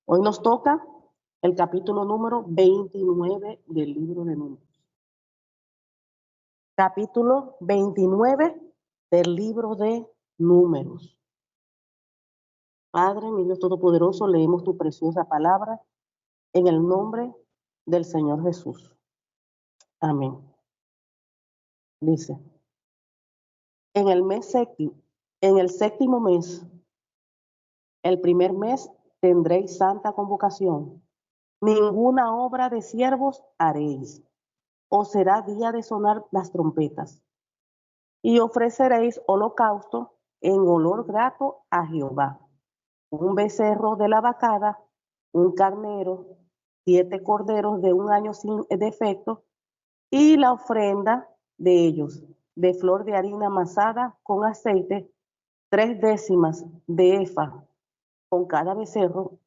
Hoy nos toca el capítulo número 29 del libro de Números. Capítulo 29 del libro de Números. Padre, mi Dios Todopoderoso, leemos tu preciosa palabra en el nombre del Señor Jesús. Amén. Dice, en el séptimo mes, el primer mes, tendréis santa convocación. Ninguna obra de siervos haréis, o será día de sonar las trompetas. Y ofreceréis holocausto en olor grato a Jehová. Un becerro de la vacada, un carnero, 7 corderos de un año sin defecto, y la ofrenda de ellos, de flor de harina amasada con aceite, 3 décimas de efa con cada becerro,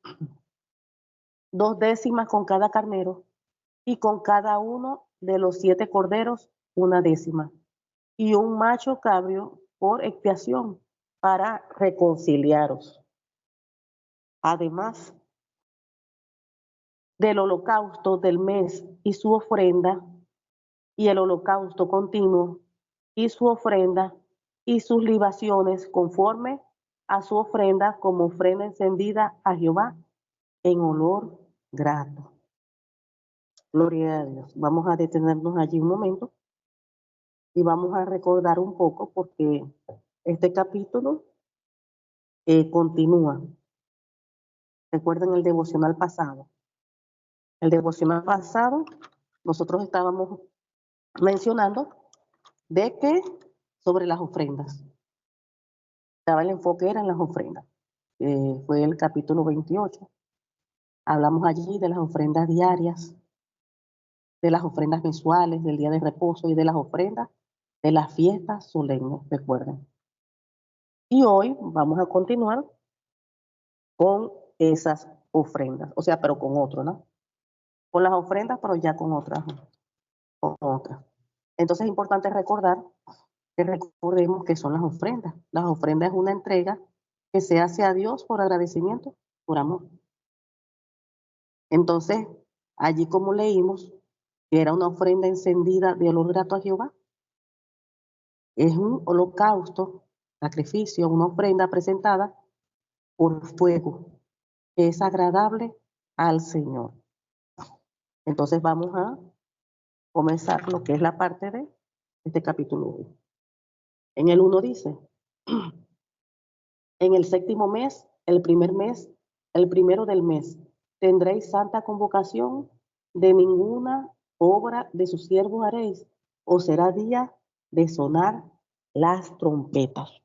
2 décimas con cada carnero, y con cada uno de los 7 corderos, 1 décima, y un macho cabrio por expiación para reconciliaros. Además del holocausto del mes y su ofrenda, y el holocausto continuo y su ofrenda, y sus libaciones conforme a su ofrenda como ofrenda encendida a Jehová en olor grato. Gloria a Dios. Vamos a detenernos allí un momento y vamos a recordar un poco porque este capítulo continúa. Recuerden el devocional pasado. El devocional pasado nosotros estábamos mencionando de que sobre las ofrendas. Estaba el enfoque era en las ofrendas. Fue el capítulo 28. Hablamos allí de las ofrendas diarias, de las ofrendas mensuales, del día de reposo y de las ofrendas de las fiestas solemnes, recuerden. Y hoy vamos a continuar con esas ofrendas, o sea, pero con otro, ¿no? Con las ofrendas, pero ya con otras, con otras. Entonces es importante recordar que recordemos que son las ofrendas. Las ofrendas es una entrega que se hace a Dios por agradecimiento, por amor. Entonces, allí como leímos, que era una ofrenda encendida de olor grato a Jehová, es un holocausto, sacrificio, una ofrenda presentada por fuego, que es agradable al Señor. Entonces vamos a comenzar lo que es la parte de este capítulo 1. En el 1 dice, en el séptimo mes, el primer mes, el primero del mes, tendréis santa convocación, de ninguna obra de sus siervos haréis, o será día de sonar las trompetas.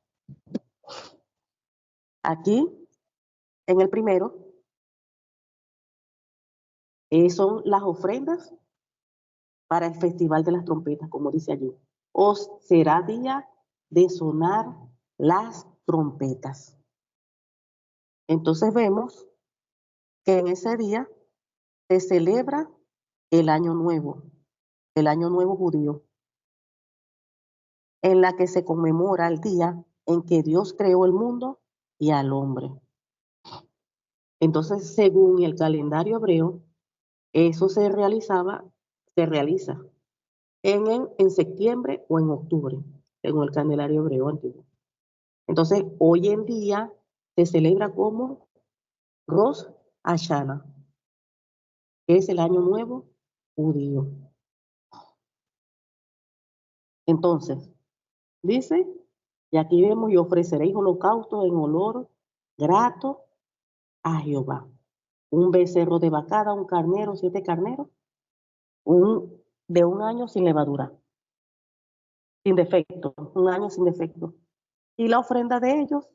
Aquí, en el primero, son las ofrendas para el festival de las trompetas, como dice allí. Os será día de sonar las trompetas. Entonces vemos que en ese día se celebra el año nuevo judío, en la que se conmemora el día en que Dios creó el mundo y al hombre. Entonces, según el calendario hebreo, eso se realiza en septiembre o en octubre, según el calendario hebreo antiguo. Entonces, hoy en día se celebra como Rosh Hashanah, que es el año nuevo judío. Entonces, dice, y aquí vemos, y ofreceréis holocausto en olor grato a Jehová. Un becerro de vacada, un carnero, 7 carneros, de un año sin levadura, sin defecto, un año sin defecto. Y la ofrenda de ellos,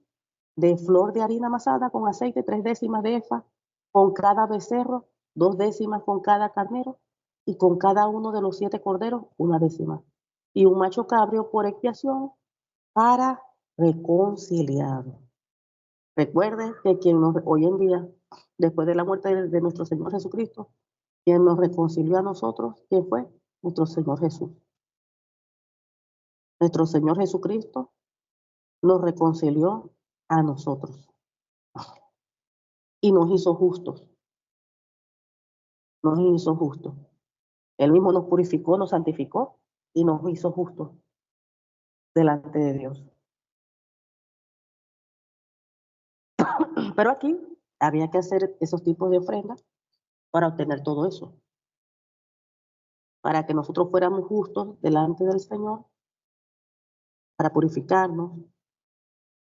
de flor de harina amasada con aceite, 3 décimas de efa, con cada becerro, 2 décimas con cada carnero, y con cada uno de los 7 corderos, 1 décima. Y un macho cabrio por expiación para reconciliar. Recuerden que hoy en día, después de la muerte de nuestro Señor Jesucristo, quien nos reconcilió a nosotros, ¿quién fue? Nuestro Señor Jesús. Nuestro Señor Jesucristo nos reconcilió a nosotros. y nos hizo justos. Nos hizo justos. Él mismo nos purificó, nos santificó y nos hizo justos delante de Dios. Pero aquí había que hacer esos tipos de ofrendas para obtener todo eso, para que nosotros fuéramos justos delante del Señor, para purificarnos.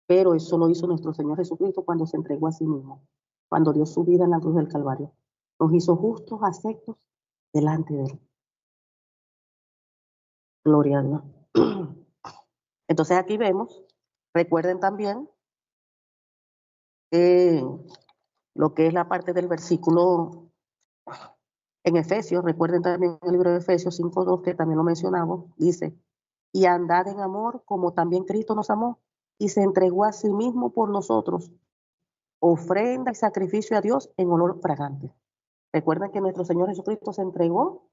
Pero eso lo hizo nuestro Señor Jesucristo cuando se entregó a sí mismo, cuando dio su vida en la cruz del Calvario. Nos hizo justos, aceptos delante de Él. Gloria a Dios. Entonces aquí vemos, recuerden también lo que es la parte del versículo en Efesios, recuerden también el libro de Efesios 5:2, que también lo mencionamos, dice, y andad en amor como también Cristo nos amó y se entregó a sí mismo por nosotros, ofrenda y sacrificio a Dios en olor fragante. Recuerden que nuestro Señor Jesucristo se entregó,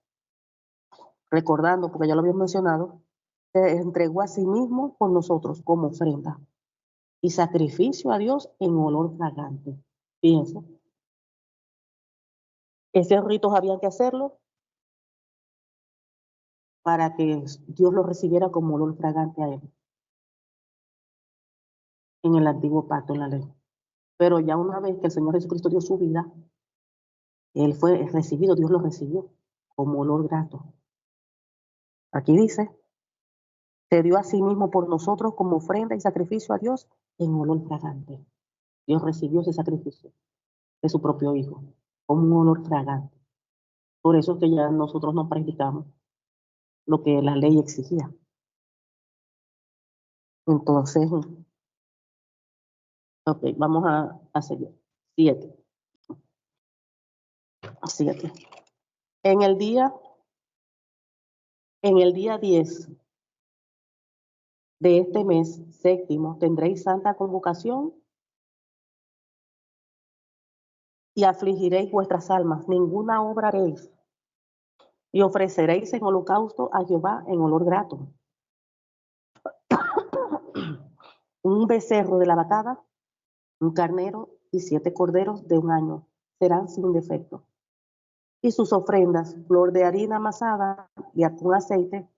recordando, porque ya lo habíamos mencionado, se entregó a sí mismo por nosotros como ofrenda y sacrificio a Dios en olor fragante. Fíjense, esos ritos habían que hacerlo para que Dios lo recibiera como olor fragante a Él en el antiguo pacto, en la ley. Pero ya una vez que el Señor Jesucristo dio su vida, Él fue recibido, Dios lo recibió como olor grato. Aquí dice, se dio a sí mismo por nosotros como ofrenda y sacrificio a Dios en olor fragante. Dios recibió ese sacrificio de su propio Hijo como un olor fragante. Por eso es que ya nosotros no practicamos lo que la ley exigía. Entonces, ok, vamos a seguir. 7. 7. En el día, en el día 10 de este mes séptimo tendréis santa convocación y afligiréis vuestras almas, ninguna obra haréis, y ofreceréis en holocausto a Jehová en olor grato. Un becerro de la vacada, un carnero y 7 corderos de un año serán sin defecto. Y sus ofrendas, flor de harina amasada y con aceite,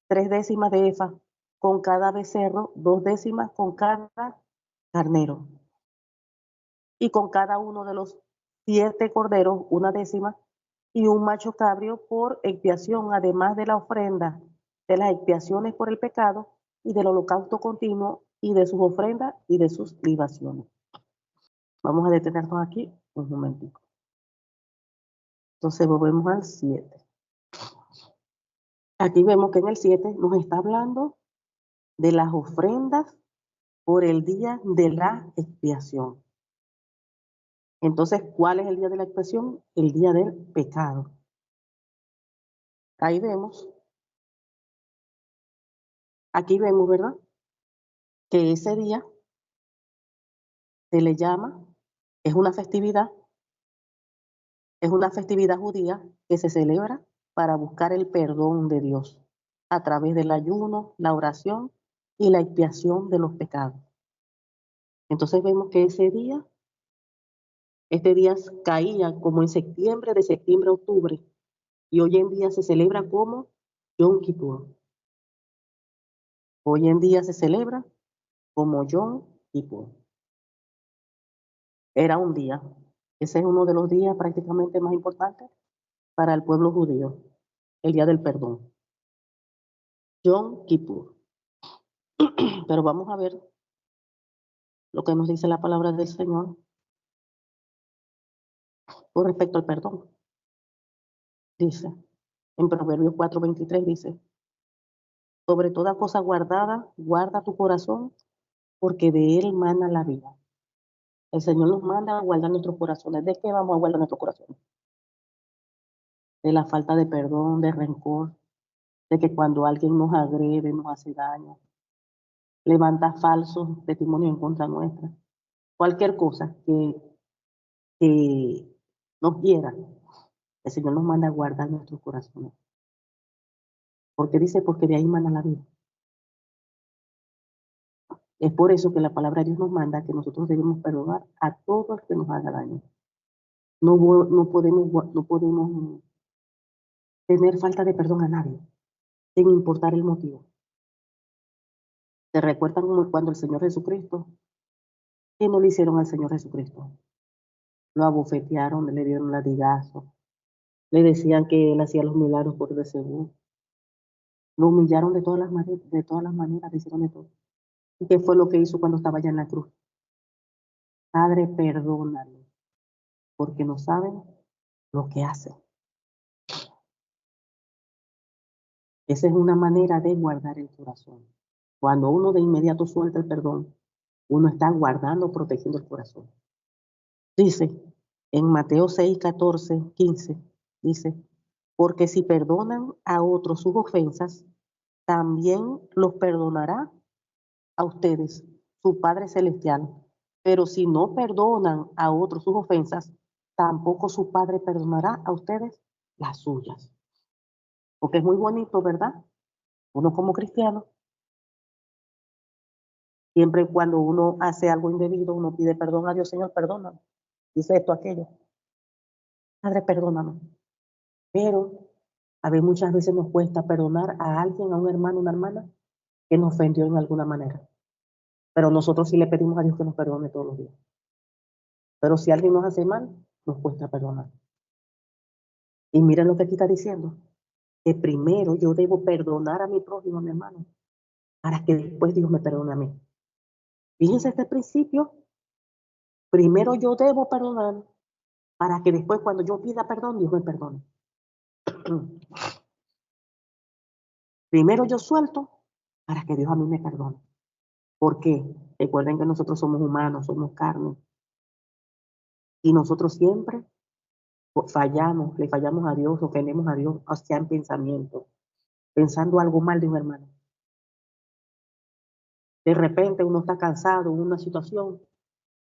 3 décimas de efa, con cada becerro, 2 décimas con cada carnero. Y con cada uno de los 7 corderos, 1 décima, y un macho cabrio por expiación, además de la ofrenda de las expiaciones por el pecado y del holocausto continuo y de sus ofrendas y de sus libaciones. Vamos a detenernos aquí un momentito. Entonces volvemos al 7. Aquí vemos que en el 7 nos está hablando de las ofrendas por el día de la expiación. Entonces, ¿cuál es el día de la expiación? El día del pecado. Ahí vemos, aquí vemos, ¿verdad? Que ese día se le llama, es una festividad judía que se celebra para buscar el perdón de Dios a través del ayuno, la oración y la expiación de los pecados. Entonces vemos que este día caía como en septiembre, de septiembre a octubre, y hoy en día se celebra como Yom Kippur. Hoy en día se celebra como Yom Kippur. Era un día. Ese es uno de los días prácticamente más importantes para el pueblo judío, el día del perdón. Yom Kippur. Pero vamos a ver lo que nos dice la palabra del Señor con respecto al perdón. Dice, en Proverbios 4:23 dice, sobre toda cosa guardada, guarda tu corazón, porque de él mana la vida. El Señor nos manda a guardar nuestros corazones. ¿De qué vamos a guardar nuestros corazones? De la falta de perdón, de rencor, de que cuando alguien nos agrede, nos hace daño, levanta falsos testimonios en contra nuestra. Cualquier cosa que nos hiera, el Señor nos manda a guardar nuestros corazones. Porque dice, porque de ahí mana la vida. Es por eso que la palabra de Dios nos manda que nosotros debemos perdonar a todos los que nos haga daño. No podemos tener falta de perdón a nadie, sin importar el motivo. ¿Se recuerdan cuando el Señor Jesucristo, qué no le hicieron al Señor Jesucristo? Lo abofetearon, le dieron latigazo, le decían que él hacía los milagros por Belcebú, lo humillaron de todas las maneras, le hicieron de todo. ¿Y qué fue lo que hizo cuando estaba allá en la cruz? Padre, perdónalo, porque no saben lo que hacen. Esa es una manera de guardar el corazón. Cuando uno de inmediato suelta el perdón, uno está guardando, protegiendo el corazón. Dice en Mateo 6, 14, 15, dice, porque si perdonan a otros sus ofensas, también los perdonará a ustedes, su Padre Celestial. Pero si no perdonan a otros sus ofensas, tampoco su Padre perdonará a ustedes las suyas. Porque es muy bonito, ¿verdad? Uno como cristiano, siempre cuando uno hace algo indebido, uno pide perdón a Dios, Señor, perdóname. Dice esto, aquello. Padre, perdóname. Pero a ver, muchas veces nos cuesta perdonar a alguien, a un hermano, una hermana, que nos ofendió en alguna manera. Pero nosotros sí le pedimos a Dios que nos perdone todos los días. Pero si alguien nos hace mal, nos cuesta perdonar. Y miren lo que aquí está diciendo, que primero yo debo perdonar a mi prójimo, a mi hermano, para que después Dios me perdone a mí. Fíjense este principio, primero yo debo perdonar, para que después cuando yo pida perdón, Dios me perdone. Primero yo suelto, para que Dios a mí me perdone. ¿Por qué? Recuerden que nosotros somos humanos, somos carne, y nosotros siempre fallamos, le fallamos a Dios, ofendemos a Dios, hasta en pensamiento, pensando algo mal de un hermano. De repente uno está cansado en una situación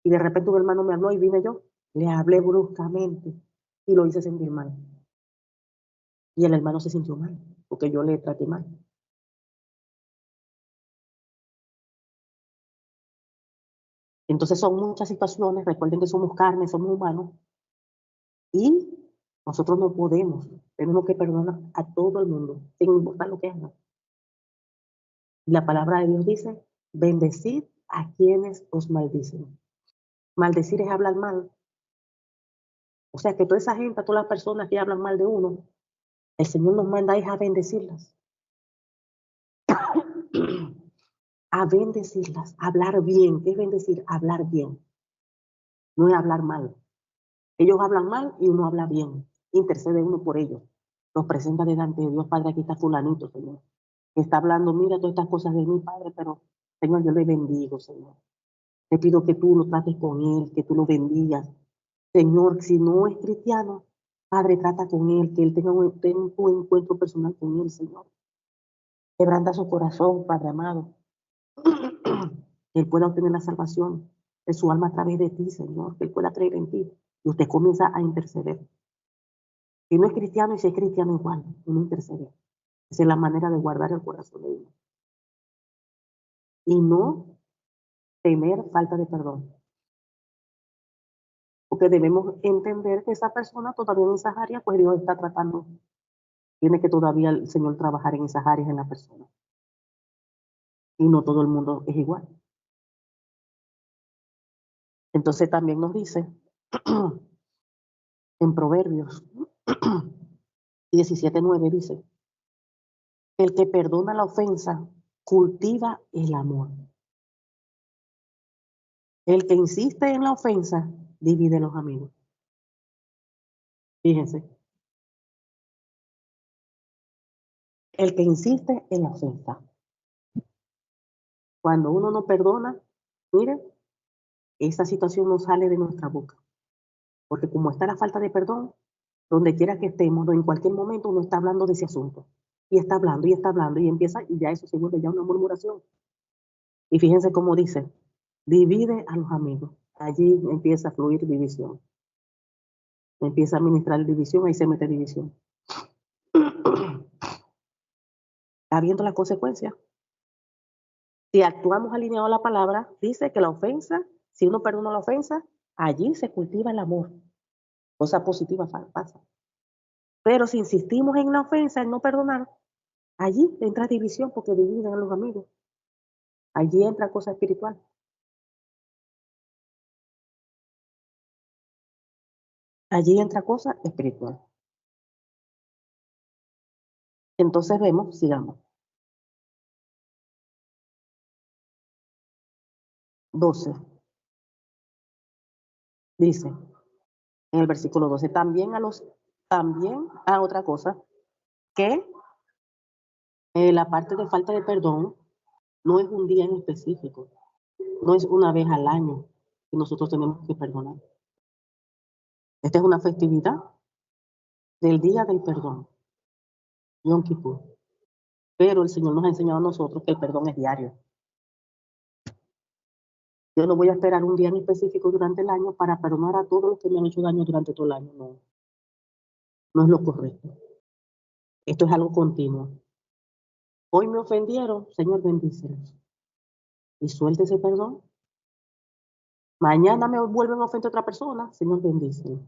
y de repente un hermano me habló y vine yo, le hablé bruscamente y lo hice sentir mal. Y el hermano se sintió mal porque yo le traté mal. Entonces son muchas situaciones, recuerden que somos carne, somos humanos y nosotros no podemos, tenemos que perdonar a todo el mundo, sin importar lo que hagan. La palabra de Dios dice, bendecid a quienes os maldicen. Maldecir es hablar mal. O sea que toda esa gente, todas las personas que hablan mal de uno, el Señor nos manda a bendecirlas. A bendecirlas, a hablar bien. ¿Qué es bendecir? Hablar bien. No es hablar mal. Ellos hablan mal y uno habla bien. Intercede uno por ellos. Los presenta delante de Dios, Padre, aquí está fulanito, Señor. Que está hablando, mira todas estas cosas de mí, Padre, pero Señor, yo le bendigo, Señor. Te pido que tú lo trates con él, que tú lo bendigas. Señor, si no es cristiano, Padre, trata con él, que él tenga un encuentro personal con él, Señor. Quebranta su corazón, Padre amado. Que él pueda obtener la salvación de su alma a través de ti, Señor. Que él pueda creer en ti. Y usted comienza a interceder. Si no es cristiano y si es cristiano igual, uno intercede. Esa es la manera de guardar el corazón de uno. Y no tener falta de perdón. Porque debemos entender que esa persona todavía en esas áreas, pues Dios está tratando. Tiene que todavía el Señor trabajar en esas áreas en la persona. Y no todo el mundo es igual. Entonces también nos dice en Proverbios 17:9 dice, el que perdona la ofensa cultiva el amor. El que insiste en la ofensa divide los amigos. Fíjense, el que insiste en la ofensa. Cuando uno no perdona, miren, esa situación no sale de nuestra boca. Porque como está la falta de perdón, donde quiera que estemos, en cualquier momento uno está hablando de ese asunto. Y está hablando, y está hablando, y empieza, y ya eso se vuelve ya una murmuración. Y fíjense cómo dice, divide a los amigos. Allí empieza a fluir división. Empieza a ministrar división, ahí se mete división. ¿Está viendo la consecuencia? Si actuamos alineado a la palabra, dice que la ofensa, si uno perdona la ofensa, allí se cultiva el amor. Cosa positiva pasa. Pero si insistimos en la ofensa, en no perdonar, allí entra división porque dividen a los amigos. Allí entra cosa espiritual. Allí entra cosa espiritual. Entonces vemos, sigamos. 12. Dice, en el versículo 12, también a otra cosa, que la parte de falta de perdón no es un día en específico, no es una vez al año que nosotros tenemos que perdonar. Esta es una festividad del Día del Perdón, Yom Kippur. Pero el Señor nos ha enseñado a nosotros que el perdón es diario. Yo no voy a esperar un día en específico durante el año para perdonar a todos los que me han hecho daño durante todo el año. No, no es lo correcto. Esto es algo continuo. Hoy me ofendieron, Señor, bendícelos. Y suelte ese perdón. Mañana me vuelven a ofender a otra persona, Señor, bendícelo.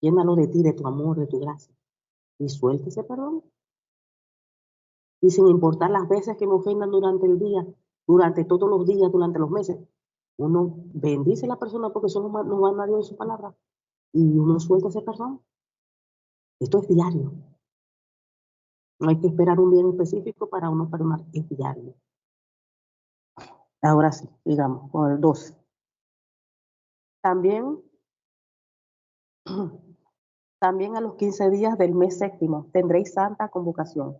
Llénalo de ti, de tu amor, de tu gracia. Y suelte ese perdón. Y sin importar las veces que me ofendan durante el día, durante todos los días, durante los meses, uno bendice a la persona porque eso nos manda Dios en su palabra. Y uno suelta ese perdón. Esto es diario. No hay que esperar un día en específico para uno perdonar, es diario. Ahora sí, digamos, con el 12. También, también a los 15 días del mes séptimo tendréis santa convocación.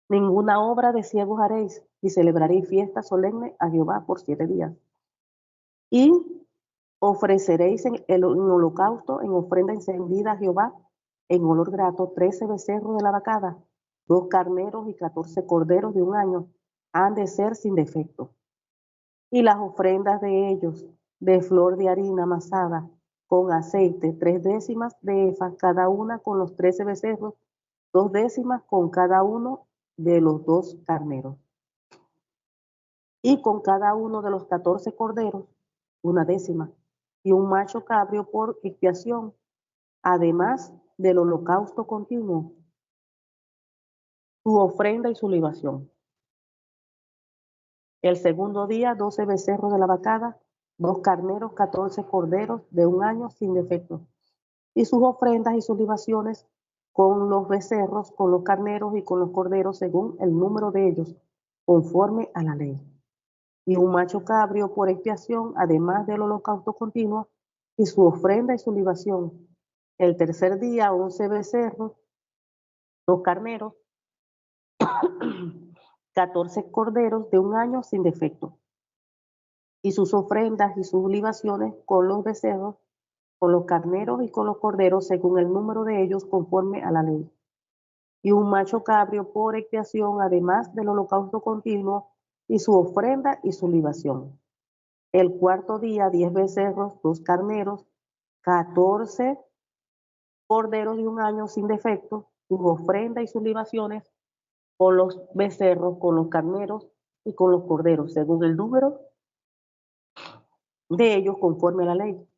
Ninguna obra de siervos haréis, y celebraréis fiesta solemne a Jehová por 7 días. Y ofreceréis en holocausto, en ofrenda encendida a Jehová, en olor grato, 13 becerros de la vacada, 2 carneros y 14 corderos de un año, han de ser sin defecto. Y las ofrendas de ellos, de flor de harina amasada, con aceite, 3 décimas de efa, cada una con los 13 becerros, 2 décimas con cada uno de los 2 carneros. Y con cada uno de los 14 corderos, 1 décima, y un macho cabrio por expiación, además del holocausto continuo, su ofrenda y su libación. El segundo día, 12 becerros de la vacada, 2 carneros, 14 corderos de un año sin defecto, y sus ofrendas y sus libaciones con los becerros, con los carneros y con los corderos, según el número de ellos, conforme a la ley. Y un macho cabrio por expiación, además del holocausto continuo, y su ofrenda y su libación. El tercer día, 11 becerros, 2 carneros, 14 corderos de un año sin defecto, y sus ofrendas y sus libaciones con los becerros, con los carneros y con los corderos, según el número de ellos, conforme a la ley. Y un macho cabrio por expiación, además del holocausto continuo, y su ofrenda y su libación. El cuarto día, 10 becerros, 2 carneros, 14 corderos de un año sin defecto, sus ofrendas y sus libaciones, con los becerros, con los carneros y con los corderos, según el número de ellos, conforme a la ley.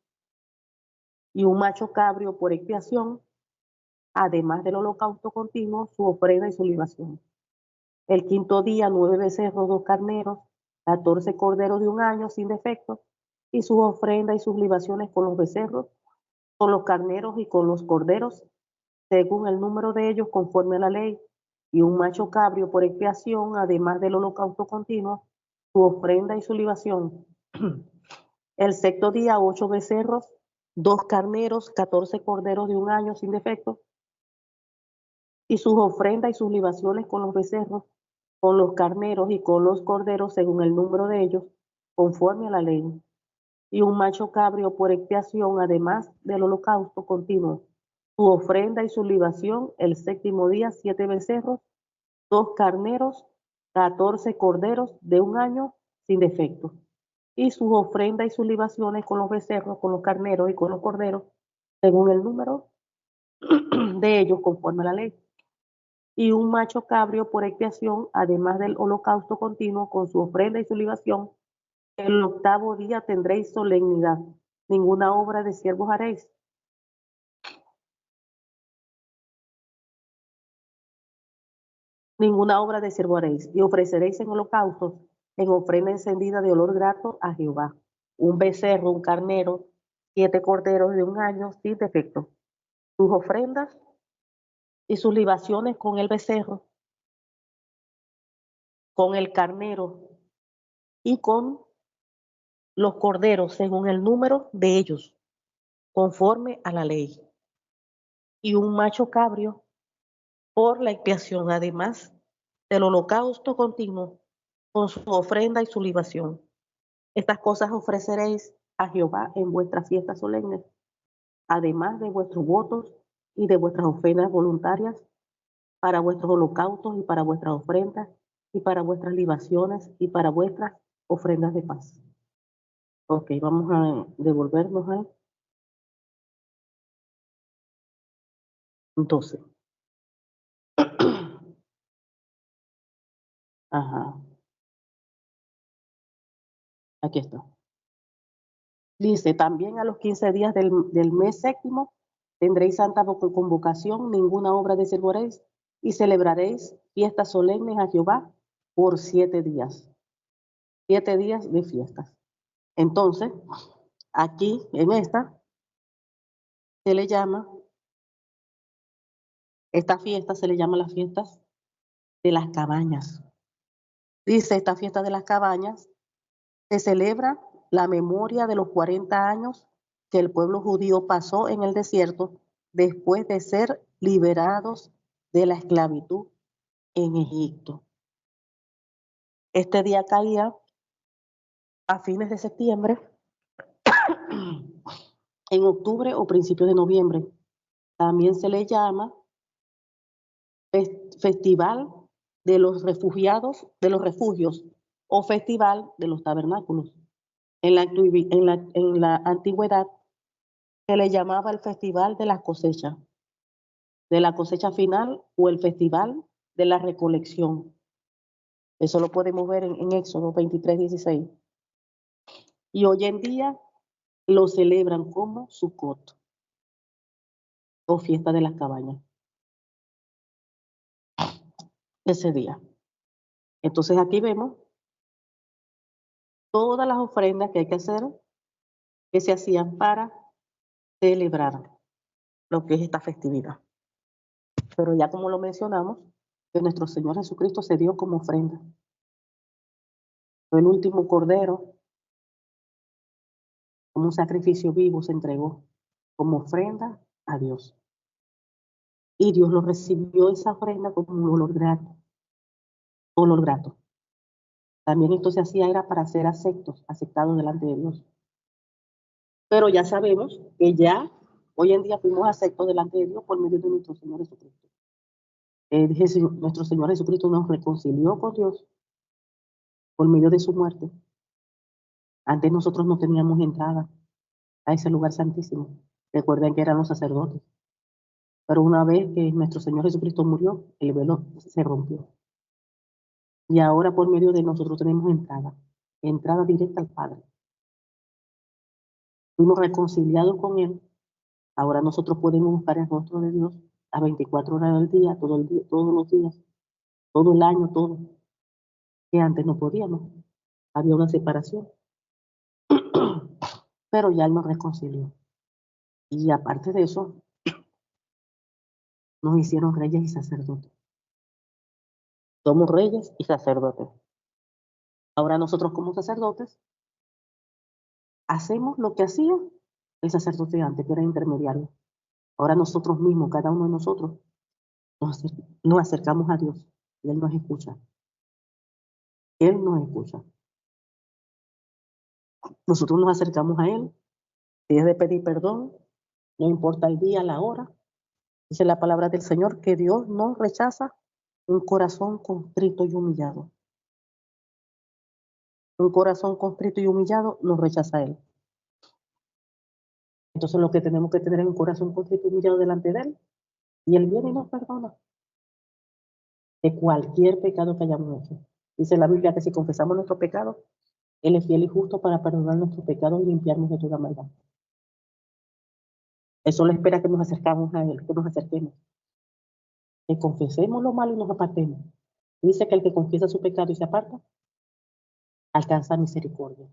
Y un macho cabrio por expiación, además del holocausto continuo, su ofrenda y su libación. El quinto día, 9 becerros, 2 carneros, 14 corderos de un año sin defecto, y sus ofrendas y sus libaciones con los becerros, con los carneros y con los corderos, según el número de ellos, conforme a la ley. Y un macho cabrio por expiación, además del holocausto continuo, su ofrenda y su libación. El sexto día, 8 becerros, 2 carneros, 14 corderos de un año sin defecto, y sus ofrendas y sus libaciones con los becerros, con los carneros y con los corderos, según el número de ellos, conforme a la ley. Y un macho cabrio por expiación, además del holocausto continuo, su ofrenda y su libación. El séptimo día, 7 becerros, 2 carneros, 14 corderos de un año sin defecto, y sus ofrendas y sus libaciones con los becerros, con los carneros y con los corderos, según el número de ellos, conforme a la ley. Y un macho cabrio por expiación, además del holocausto continuo, con su ofrenda y su libación. El octavo día tendréis solemnidad, ninguna obra de siervos haréis. Ninguna obra de siervo haréis, y ofreceréis en holocaustos, en ofrenda encendida de olor grato a Jehová, un becerro, un carnero, 7 corderos de 1 año sin defecto. Sus ofrendas y sus libaciones con el becerro, con el carnero y con los corderos según el número de ellos, conforme a la ley. Y un macho cabrio por la expiación, además del holocausto continuo, con su ofrenda y su libación. Estas cosas ofreceréis a Jehová en vuestras fiestas solemnes, además de vuestros votos y de vuestras ofrendas voluntarias, para vuestros holocaustos y para vuestras ofrendas y para vuestras libaciones y para vuestras ofrendas de paz. Ok, vamos a devolvernos a 12. Ajá, aquí está. Dice, también a los 15 días del mes séptimo tendréis santa convocación, ninguna obra de siervo haréis, y celebraréis fiestas solemnes a Jehová por 7 días. 7 días de fiestas. Entonces, aquí en esta se le llama, esta fiesta se le llama las fiestas de las cabañas. Dice, esta fiesta de las cabañas se celebra la memoria de los 40 años que el pueblo judío pasó en el desierto después de ser liberados de la esclavitud en Egipto. Este día caía a fines de septiembre, en octubre o principios de noviembre. También se le llama Festival de los Refugiados, de los Refugios, o Festival de los Tabernáculos. En la antigüedad se le llamaba el Festival de la cosecha final, o el Festival de la Recolección. Eso lo podemos ver en Éxodo 23:16. Y hoy en día lo celebran como Sukkot, o fiesta de las cabañas, ese día. Entonces aquí vemos todas las ofrendas que hay que hacer, que se hacían para celebrar lo que es esta festividad. Pero ya como lo mencionamos, que nuestro Señor Jesucristo se dio como ofrenda. Fue el último cordero, como un sacrificio vivo, se entregó como ofrenda a Dios. Y Dios lo recibió esa ofrenda como un olor grato. Olor grato. También esto se hacía era para ser aceptados delante de Dios. Pero ya sabemos que ya hoy en día fuimos aceptos delante de Dios por medio de nuestro Señor Jesucristo. Nuestro Señor Jesucristo nos reconcilió con Dios por medio de su muerte. Antes nosotros no teníamos entrada a ese lugar santísimo. Recuerden que eran los sacerdotes. Pero una vez que nuestro Señor Jesucristo murió, el velo se rompió. Y ahora por medio de nosotros tenemos entrada directa al Padre. Fuimos reconciliados con Él. Ahora nosotros podemos buscar el rostro de Dios a 24 horas del día, todos los días, todo el año, todo. Que antes no podíamos. Había una separación. Pero ya Él nos reconcilió. Y aparte de eso, nos hicieron reyes y sacerdotes. Somos reyes y sacerdotes. Ahora nosotros como sacerdotes hacemos lo que hacía el sacerdote antes, que era intermediario. Ahora nosotros mismos, cada uno de nosotros, nos acercamos a Dios y Él nos escucha. Él nos escucha. Nosotros nos acercamos a Él, si es de pedir perdón, no importa el día, la hora. Dice la palabra del Señor que Dios no rechaza un corazón contrito y humillado. Un corazón contrito y humillado nos rechaza Él. Entonces lo que tenemos que tener es un corazón contrito y humillado delante de Él. Y Él viene y nos perdona de cualquier pecado que hayamos hecho. Dice la Biblia que si confesamos nuestro pecado, Él es fiel y justo para perdonar nuestros pecados y limpiarnos de toda maldad. Eso le espera que nos acercamos a Él, que nos acerquemos, que confesemos lo malo y nos apartemos. Dice que el que confiesa su pecado y se aparta, alcanza misericordia.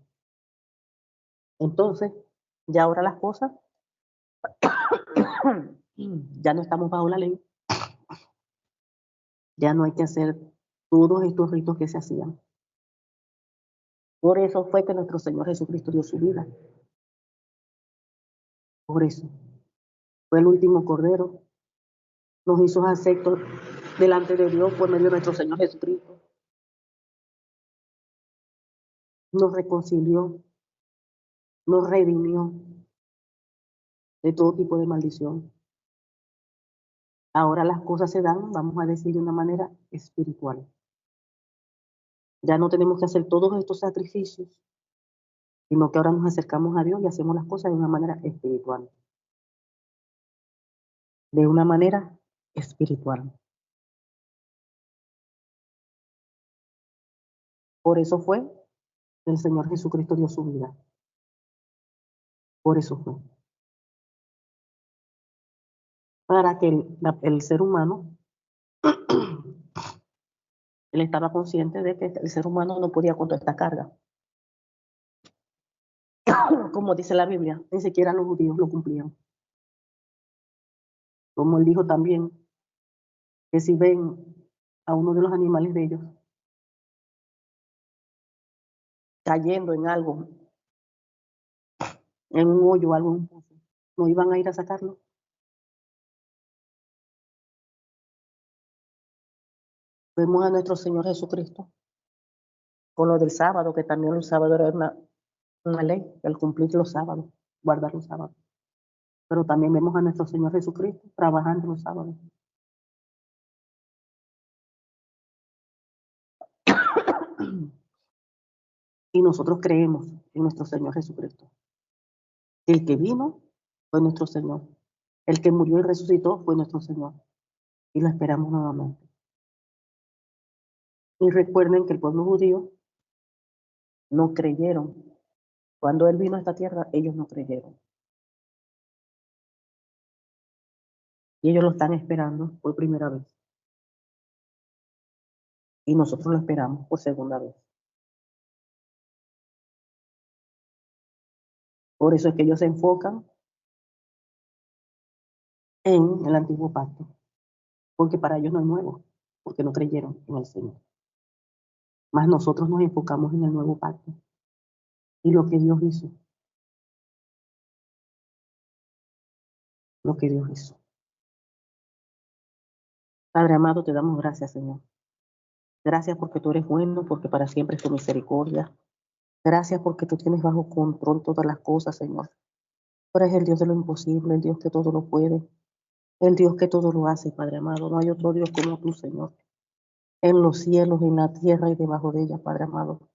Entonces, ya ahora las cosas, ya no estamos bajo la ley, ya no hay que hacer todos estos ritos que se hacían. Por eso fue que nuestro Señor Jesucristo dio su vida. Por eso fue el último cordero, nos hizo aceptos delante de Dios por medio de nuestro Señor Jesucristo. Nos reconcilió, nos redimió de todo tipo de maldición. Ahora las cosas se dan, vamos a decir, de una manera espiritual. Ya no tenemos que hacer todos estos sacrificios, sino que ahora nos acercamos a Dios y hacemos las cosas de una manera espiritual. De una manera espiritual. Por eso fue que el Señor Jesucristo dio su vida. Por eso fue. Para que el ser humano, él estaba consciente de que el ser humano no podía con toda esta carga. Como dice la Biblia, ni siquiera los judíos lo cumplían. Como él dijo también, que si ven a uno de los animales de ellos cayendo en algo, en un hoyo o algo, en un pozo, no iban a ir a sacarlo. Vemos a nuestro Señor Jesucristo con lo del sábado, que también el sábado era una ley, el cumplir los sábados, guardar los sábados. Pero también vemos a nuestro Señor Jesucristo trabajando los sábados. Y nosotros creemos en nuestro Señor Jesucristo. El que vino fue nuestro Señor. El que murió y resucitó fue nuestro Señor. Y lo esperamos nuevamente. Y recuerden que el pueblo judío no creyeron. Cuando Él vino a esta tierra, ellos no creyeron. Y ellos lo están esperando por primera vez. Y nosotros lo esperamos por segunda vez. Por eso es que ellos se enfocan en el antiguo pacto. Porque para ellos no es nuevo. Porque no creyeron en el Señor. Más nosotros nos enfocamos en el nuevo pacto. Y lo que Dios hizo. Lo que Dios hizo. Padre amado, te damos gracias, Señor. Gracias porque tú eres bueno, porque para siempre es tu misericordia. Gracias porque tú tienes bajo control todas las cosas, Señor. Tú eres el Dios de lo imposible, el Dios que todo lo puede, el Dios que todo lo hace, Padre amado. No hay otro Dios como tú, Señor. En los cielos, en la tierra y debajo de ella, Padre amado.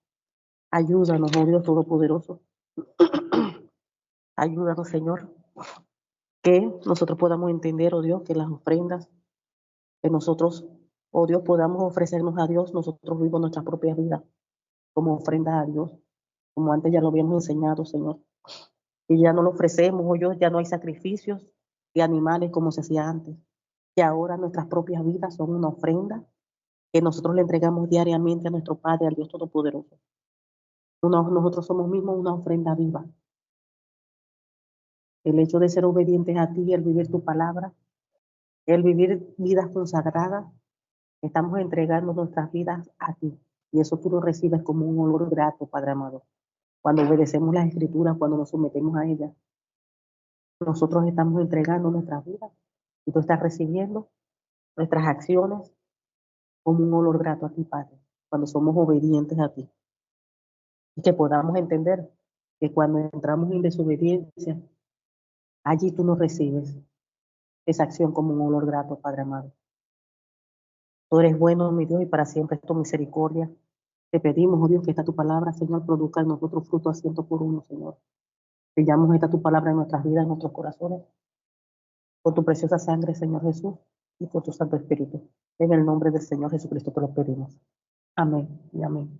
Ayúdanos, oh Dios Todopoderoso. Ayúdanos, Señor, que nosotros podamos entender, oh Dios, que las ofrendas que nosotros, oh Dios, podamos ofrecernos a Dios, nosotros vivimos nuestra propia vida como ofrenda a Dios, como antes ya lo habíamos enseñado, Señor. Y ya no lo ofrecemos, oh Dios, ya no hay sacrificios de animales como se hacía antes. Que ahora nuestras propias vidas son una ofrenda que nosotros le entregamos diariamente a nuestro Padre, al Dios Todopoderoso. Nosotros somos mismos una ofrenda viva. El hecho de ser obedientes a ti, el vivir tu palabra, el vivir vidas consagradas, estamos entregando nuestras vidas a ti. Y eso tú lo recibes como un olor grato, Padre amado. Cuando obedecemos las Escrituras, cuando nos sometemos a ellas, nosotros estamos entregando nuestras vidas y tú estás recibiendo nuestras acciones como un olor grato a ti, Padre, cuando somos obedientes a ti. Y que podamos entender que cuando entramos en desobediencia, allí tú nos recibes esa acción como un olor grato, Padre amado. Tú eres bueno, mi Dios, y para siempre es tu misericordia. Te pedimos, oh Dios, que esta tu palabra, Señor, produzca en nosotros fruto a 100 por 1, Señor. Sellamos esta tu palabra en nuestras vidas, en nuestros corazones, por tu preciosa sangre, Señor Jesús, y por tu Santo Espíritu. En el nombre del Señor Jesucristo te lo pedimos. Amén y amén.